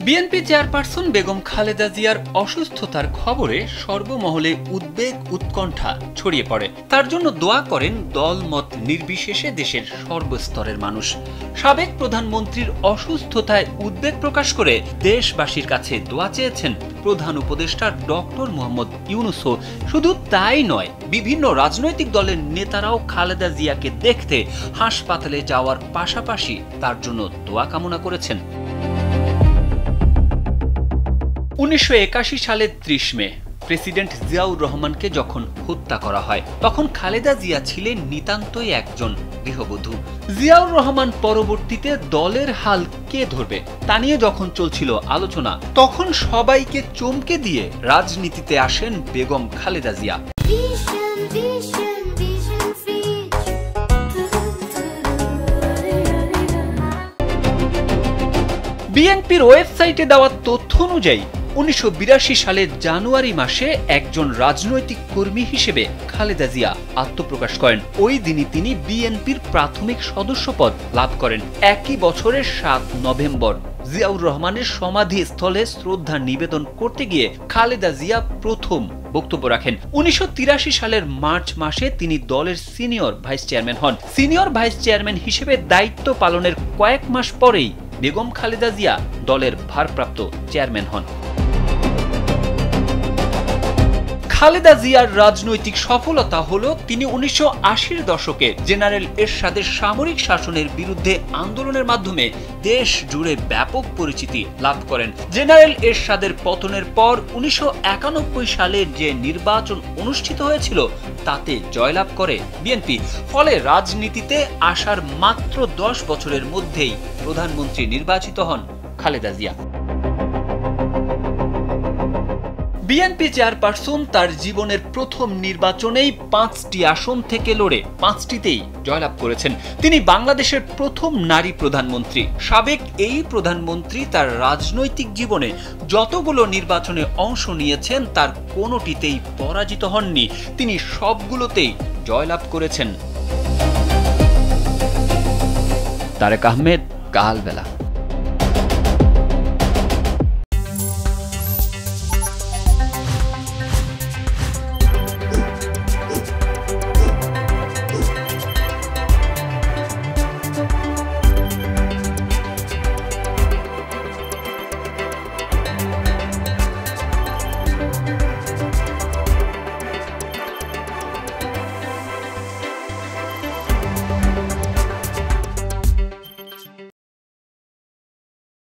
BNP chairperson Begum Khaleda জিয়ার অসুস্থতার খবরে সর্বমহলে উদ্বেগ উৎকণ্ঠা ছড়িয়ে পড়ে। তার জন্য দোয়া করেন দলমত নির্বিশেষে দেশের সর্বস্তরের মানুষ। সাবেক প্রধানমন্ত্রীর অসুস্থতায় উদ্বেগ প্রকাশ করে দেশবাসীর কাছে দোয়া চেয়েছেন প্রধান উপদেষ্টা ডক্টর মোহাম্মদ ইউনূসও। শুধু তাই নয়, বিভিন্ন রাজনৈতিক দলের নেতারাও খালেদা জিয়াকে দেখতে হাসপাতালে যাওয়ার পাশাপাশি তার জন্য দোয়া কামনা করেছেন। 1981 সালের 30 মে প্রেসিডেন্ট জিয়াউর রহমানকে যখন হত্যা করা হয়, তখন খালেদা জিয়া ছিলেন নিতান্তই একজন গৃহবধূ। জিয়াউর রহমান পরবর্তীতে দলের হাল কে ধরবে তা নিয়ে যখন চলছিল আলোচনা, তখন সবাইকে চমকে দিয়ে রাজনীতিতে আসেন বেগম খালেদা জিয়া। বিএনপির ওয়েবসাইটে দেওয়া তথ্য অনুযায়ী 1982 সালের জানুয়ারি মাসে একজন রাজনৈতিক কর্মী হিসেবে খালেদা জিয়া আত্মপ্রকাশ করেন। ওই দিনই তিনি বিএনপির প্রাথমিক সদস্যপদ লাভ করেন। একই বছরের 7 নভেম্বর জিয়াউর রহমানের সমাধি স্থলে শ্রদ্ধা নিবেদন করতে গিয়ে খালেদা জিয়া প্রথম বক্তব্য রাখেন। 1983 সালের মার্চ মাসে তিনি দলের সিনিয়র ভাইস চেয়ারম্যান হন। সিনিয়র ভাইস চেয়ারম্যান হিসেবে দায়িত্ব পালনের কয়েক মাস পরেই বেগম খালেদা জিয়া দলের ভারপ্রাপ্ত চেয়ারম্যান হন। খালেদা জিয়ার রাজনৈতিক সফলতা হলো তিনি 1980-র দশকে জেনারেল এরশাদের সামরিক শাসনের বিরুদ্ধে আন্দোলনের মাধ্যমে দেশ জুড়ে ব্যাপক পরিচিতি লাভ করেন। জেনারেল এরশাদের পতনের পর 1991 সালে যে নির্বাচন অনুষ্ঠিত হয়েছিল তাতে জয়লাভ করে বিএনপি। ফলে রাজনীতিতে আসার মাত্র 10 বছরের মধ্যেই প্রধানমন্ত্রী নির্বাচিত হন খালেদা জিয়া। বিএনপি চেয়ারপারসন তার জীবনের প্রথম নির্বাচনেই 5টি আসন থেকে লড়ে 5টিতেই জয়লাভ করেছেন। তিনি বাংলাদেশের প্রথম নারী প্রধানমন্ত্রী। সাবেক এই প্রধানমন্ত্রী তার রাজনৈতিক জীবনে যতগুলো নির্বাচনে অংশ নিয়েছেন তার কোনোটিতেই পরাজিত হননি, তিনি সবগুলোতেই জয়লাভ করেছেন। তারেক আহমেদ, কালবেলা।